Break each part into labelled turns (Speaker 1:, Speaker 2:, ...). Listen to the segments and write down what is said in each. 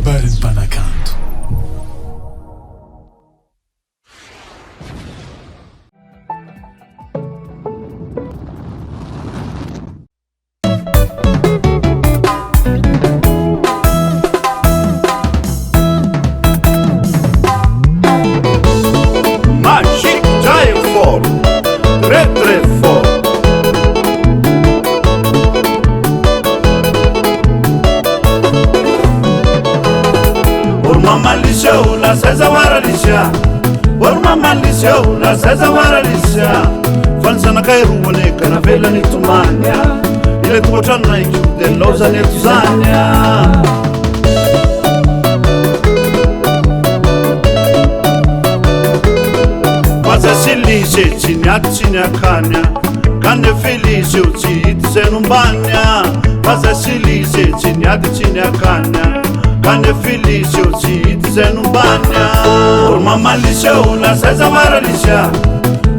Speaker 1: Kabaron'ny Mpanakanto.
Speaker 2: Magique, JAH est fort, très très fort. Maman'i Lisy la saiza wara lisya, Maman'i Lisy la saiza wara lisya. Fansanakay roane kana velany tomania, ile tokotrana iko de lozany eto zanya. Mazatsy Lisy tsy niady tsy niakanya, kanefa Lisy tsy hita zay nombanya. Mazatsy Lisy tsy niady tsy niakanya, kanefa Lisy tsy hita zay nombanya. Maman'i Lisy la saiza wara lisya,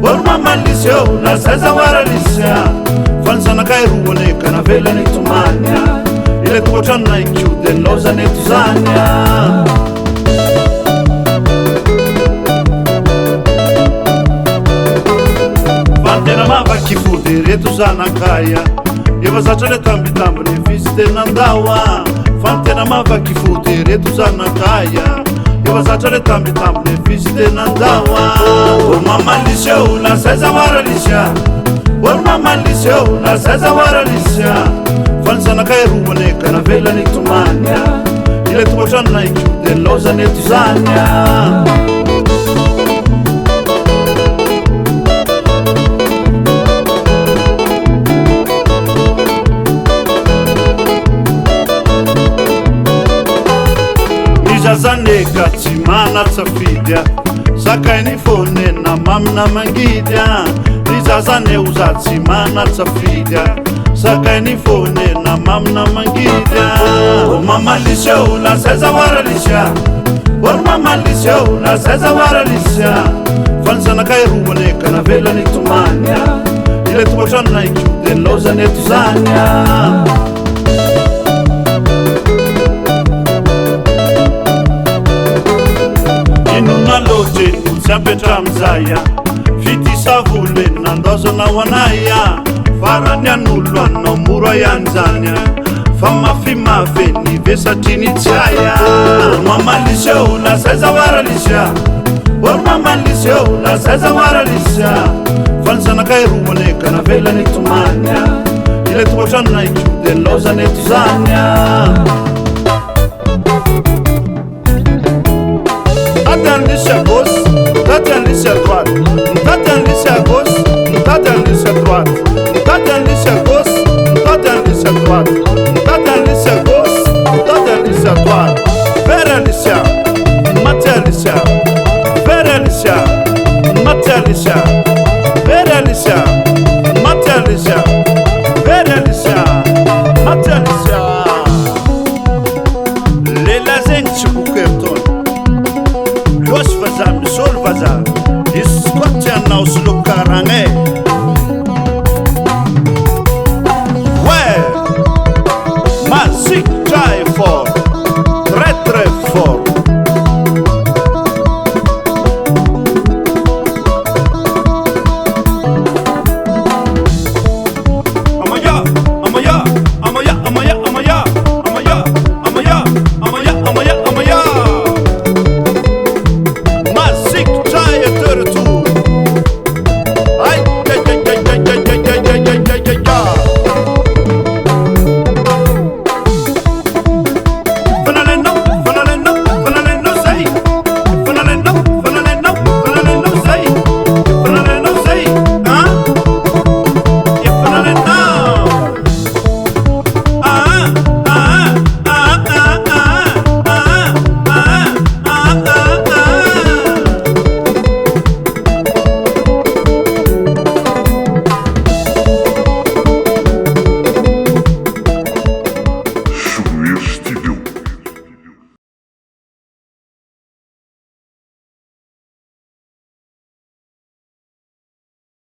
Speaker 2: Maman'i Lisy la saiza wara lisya. Fansanakay roane kana velany tomania, ile tokotrana iko de lozany eto zanya. Tena mavaky fody reto zanakaya, efa zatra le tambitambiny fisy tena andawa. Fa tena mavaky fody reto zanakaya, efa zatra le tambitambiny fisy tena andawa. Maman'i Lisy la saiza wara lisya, Maman'i Lisy la saiza wara lisya. Fansanakay roane kana velany tomania, ile tokotrana iko de lozany eto zanya. Zaneka tsy manatsafidy, sakainy fone na mamina mangidy. Ny zazane oza tsy manatsafidy, sakainy fone na mamina mangidy. Maman'i Lisy la saiza wara lisya, Maman'i Lisy la saiza wara lisya. Fansanakay roane kana velany tomania, ile tokotrana iko de lozany eto zanya. Loje tsy apetra amizaya, fity savole nandazana ho anaya. Farany an'olo anao mora ihany zany, fa mafimafy ny vesatriny tsy aya. Maman'i Lisy la saiza wara lisya, Maman'i Lisy la saiza wara lisya. Fansanakay roane kana velany tomania, ile tokotrana iko de lozany eto zanya. Tata Lisy à gauche, Tata Lisy à droite, Tata Lisy à gauche, Tata Lisy à droite, Tata Lisy à gauche, Tata Lisy à droite, Tata Lisy à gauche, Tata Lisy à droite. Vera Lisy, Mata Lisy, Vera Lisy, Mata Lisy.